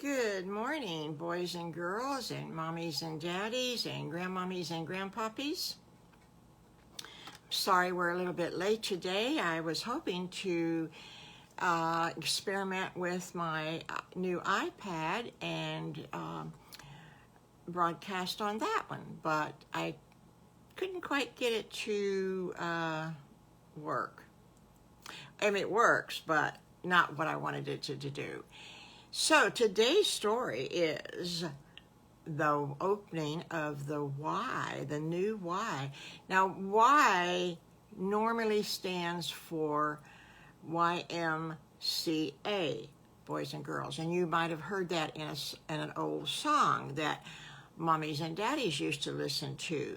Good morning, boys and girls, and mommies and daddies, and grandmommies and grandpuppies. Sorry we're a little bit late today. I was hoping to experiment with my new iPad and broadcast on that one, but I couldn't quite get it to work. I mean, it works, but not what I wanted it to do. So today's story is the opening of the Y, the new Y. Now, Y normally stands for YMCA, Boys and Girls. And you might have heard that in an old song that mommies and daddies used to listen to.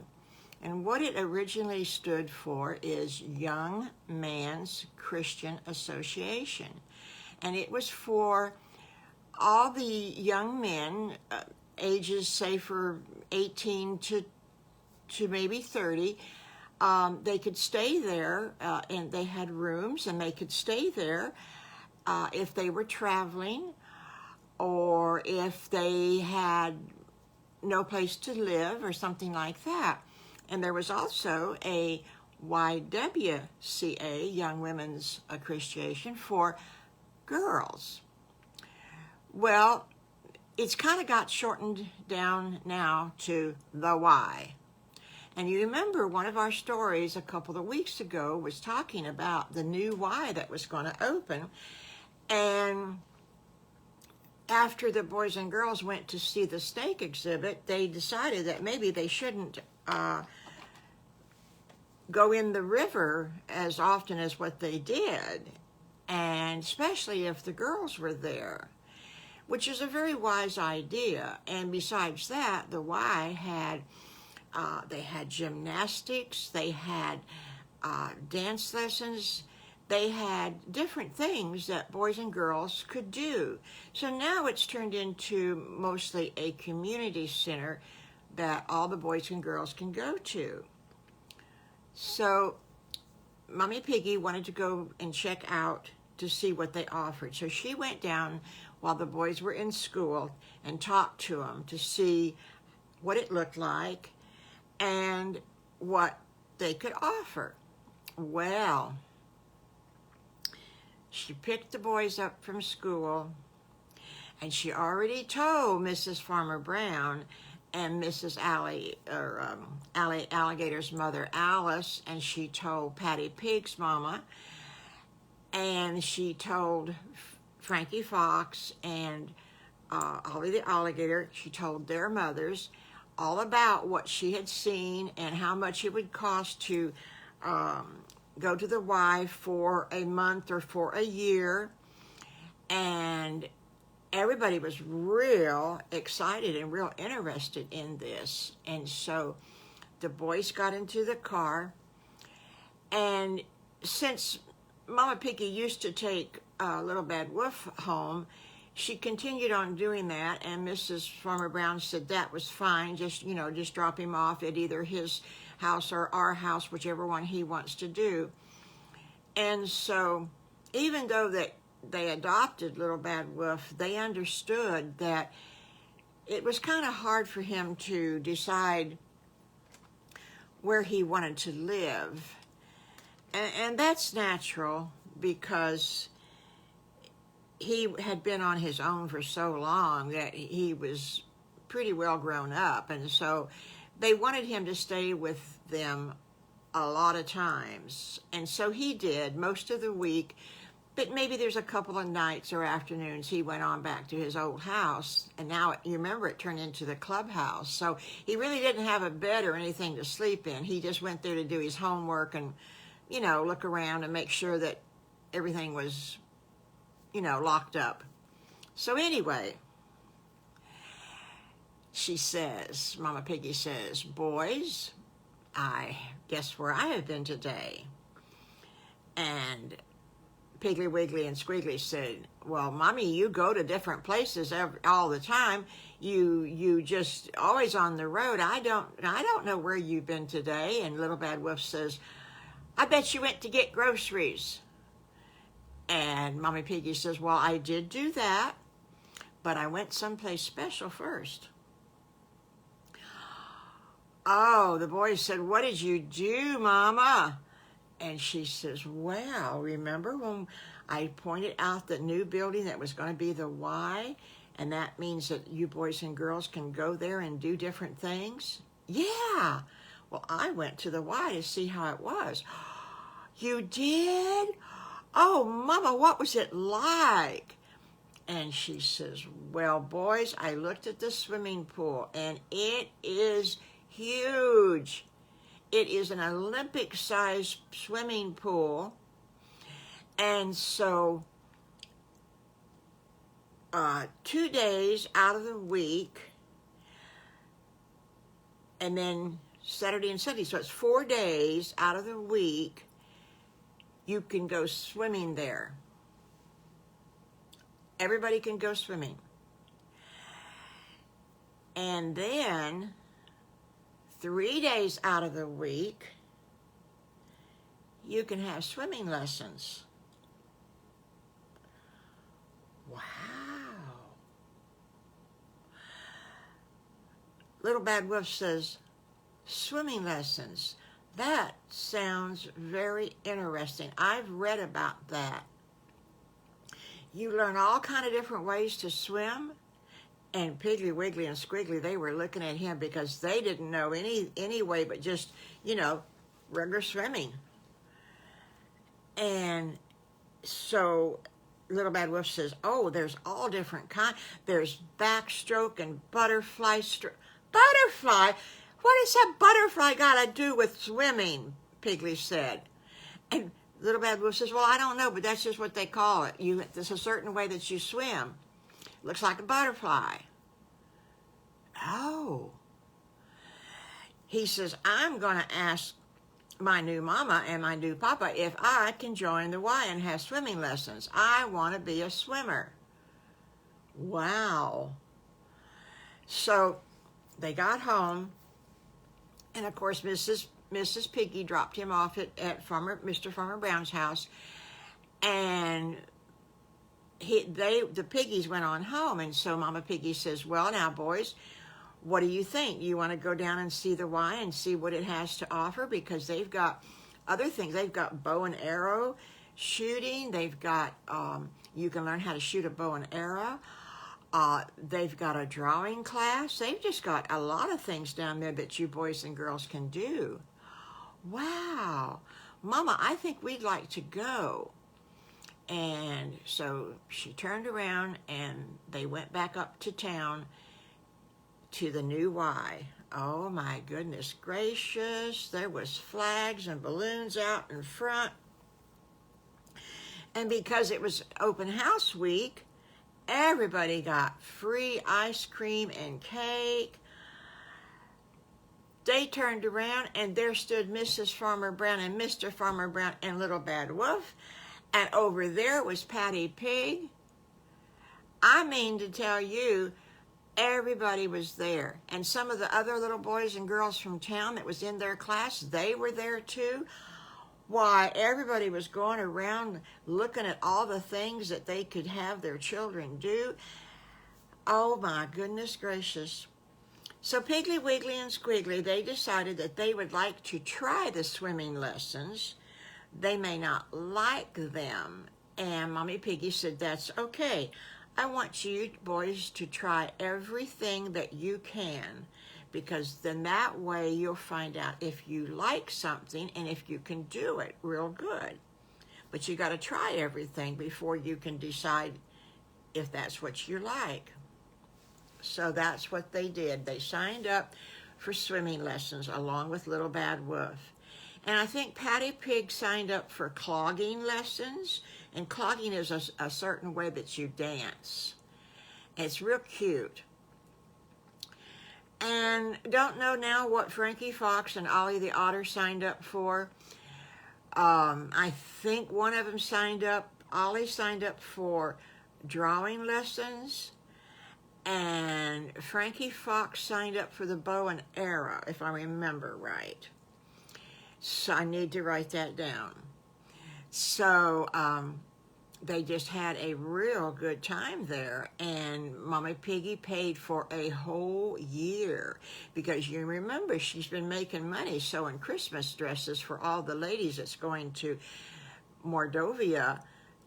And what it originally stood for is Young Man's Christian Association. And it was for all the young men, ages say for 18 to maybe 30, they could stay there, and they had rooms, and they could stay there if they were traveling, or if they had no place to live or something like that. And there was also a YWCA, Young Women's Association, for girls. Well, it's kind of got shortened down now to the Y. And you remember one of our stories a couple of weeks ago was talking about the new Y that was going to open. And after the boys and girls went to see the snake exhibit, they decided that maybe they shouldn't go in the river as often as what they did, and especially if the girls were there, which is a very wise idea. And besides that, the Y had, they had gymnastics, they had dance lessons, they had different things that boys and girls could do. So now it's turned into mostly a community center that all the boys and girls can go to. So Mommy Piggy wanted to go and check out to see what they offered. So she went down while the boys were in school and talked to them to see what it looked like and what they could offer. Well, she picked the boys up from school, and she already told Mrs. Farmer Brown and Mrs. Alligator's mother, Alice, and she told Patty Pig's mama, and she told Frankie Fox and Ollie the Alligator, she told their mothers all about what she had seen and how much it would cost to go to the Y for a month or for a year. And everybody was real excited and real interested in this. And so the boys got into the car, and since Mama Piggy used to take Little Bad Wolf home, she continued on doing that, and Mrs. Farmer Brown said that was fine, just drop him off at either his house or our house, whichever one he wants to do. And so even though that they adopted Little Bad Wolf, they understood that it was kind of hard for him to decide where he wanted to live. And that's natural, because he had been on his own for so long that he was pretty well grown up. And so they wanted him to stay with them a lot of times. And so he did most of the week, but maybe there's a couple of nights or afternoons he went on back to his old house. And now, you remember, it turned into the clubhouse. So he really didn't have a bed or anything to sleep in. He just went there to do his homework and look around and make sure that everything was, locked up. So anyway, Mama Piggy says, boys, guess where I have been today? And Piggly Wiggly and Squiggly said, well, Mommy, you go to different places all the time. You just always on the road. I don't know where you've been today. And Little Bad Wolf says, I bet you went to get groceries. And Mommy Piggy says, well, I did do that, but I went someplace special first. Oh, the boy said, what did you do, Mama? And she says, well, remember when I pointed out the new building that was going to be the Y? And that means that you boys and girls can go there and do different things? Yeah. Well, I went to the Y to see how it was. You did? Oh, Mama, what was it like? And she says, well, boys, I looked at the swimming pool, and it is huge. It is an Olympic-sized swimming pool. And so 2 days out of the week, and then Saturday and Sunday, so it's 4 days out of the week, you can go swimming there. Everybody can go swimming. And then 3 days out of the week, you can have swimming lessons. Wow. Little Bad Wolf says, swimming lessons. That sounds very interesting. I've read about that. You learn all kind of different ways to swim. And Piggly, Wiggly, and Squiggly, they were looking at him because they didn't know any way but just, regular swimming. And so Little Bad Wolf says, oh, there's all different kinds. There's backstroke and butterfly stroke. Butterfly? What does that butterfly got to do with swimming? Piggly said. And Little Bad Wolf says, well, I don't know, but that's just what they call it. There's a certain way that you swim. Looks like a butterfly. Oh. He says, I'm going to ask my new mama and my new papa if I can join the Y and have swimming lessons. I want to be a swimmer. Wow. So they got home, and of course Mrs. Piggy dropped him off at Mr. Farmer Brown's house, and the piggies went on home. And so Mama Piggy says, well, now boys, what do you think? You want to go down and see the Y and see what it has to offer? Because they've got other things. They've got bow and arrow shooting. They've got, you can learn how to shoot a bow and arrow. They've got a drawing class. They've just got a lot of things down there that you boys and girls can do. Wow. Mama, I think we'd like to go. And so she turned around and they went back up to town to the new Y. Oh my goodness gracious. There was flags and balloons out in front. And because it was open house week, everybody got free ice cream and cake. They turned around and there stood Mrs. Farmer Brown and Mr. Farmer Brown and Little Bad Wolf. And over there was Patty Pig. I mean to tell you, everybody was there. And some of the other little boys and girls from town that was in their class, they were there too. Why, everybody was going around looking at all the things that they could have their children do. Oh my goodness gracious. So Piggly, Wiggly, and Squiggly, they decided that they would like to try the swimming lessons. They may not like them. And Mommy Piggy said, that's okay. I want you boys to try everything that you can, because then that way you'll find out if you like something and if you can do it real good. But you got to try everything before you can decide if that's what you like. So that's what they did. They signed up for swimming lessons along with Little Bad Wolf. And I think Patty Pig signed up for clogging lessons. And clogging is a certain way that you dance. It's real cute. And don't know now what Frankie Fox and Ollie the Otter signed up for. I think one of them signed up, Ollie signed up for drawing lessons. And Frankie Fox signed up for the bow and arrow, if I remember right. So I need to write that down. So they just had a real good time there, and Mommy Piggy paid for a whole year, because you remember she's been making money sewing Christmas dresses for all the ladies that's going to Mordovia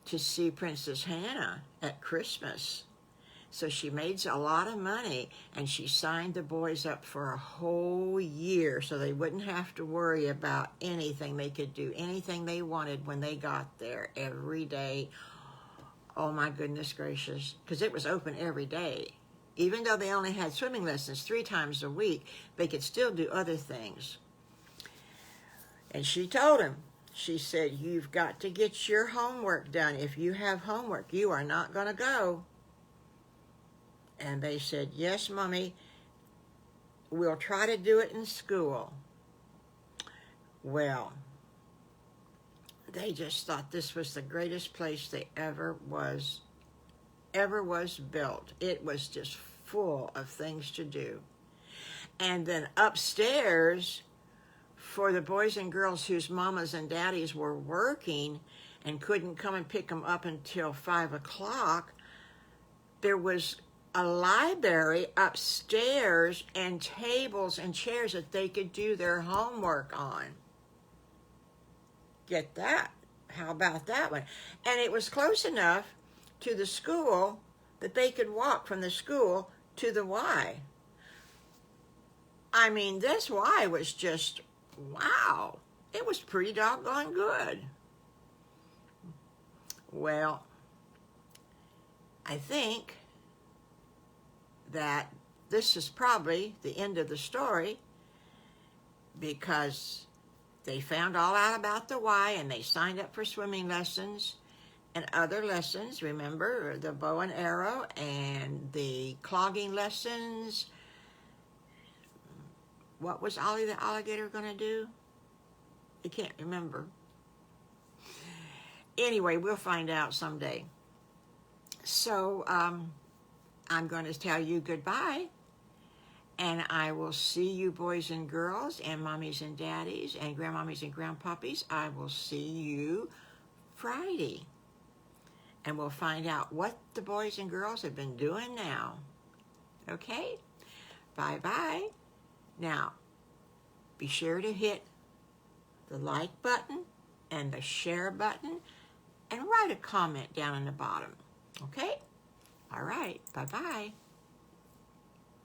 to see Princess Hannah at Christmas. So she made a lot of money, and she signed the boys up for a whole year so they wouldn't have to worry about anything. They could do anything they wanted when they got there every day. Oh my goodness gracious, because it was open every day. Even though they only had swimming lessons 3 times a week, they could still do other things. And she told him, she said, you've got to get your homework done. If you have homework, you are not going to go. And they said, yes, Mommy, we'll try to do it in school. Well, they just thought this was the greatest place they ever was built. It was just full of things to do. And then upstairs, for the boys and girls whose mamas and daddies were working and couldn't come and pick them up until 5 o'clock, there was a library upstairs and tables and chairs that they could do their homework on. Get that? How about that one? And it was close enough to the school that they could walk from the school to the Y. I mean, this Y was just, wow. It was pretty doggone good. Well, I think that this is probably the end of the story, because they found all out about the Y, and they signed up for swimming lessons and other lessons. Remember, the bow and arrow and the clogging lessons. What was Ollie the alligator going to do? I can't remember. Anyway, we'll find out someday. So, I'm going to tell you goodbye, and I will see you boys and girls and mommies and daddies and grandmommies and grandpuppies. I will see you Friday, and we'll find out what the boys and girls have been doing now. Okay? Bye-bye. Now, be sure to hit the like button and the share button, and write a comment down in the bottom. Okay? All right. Bye-bye.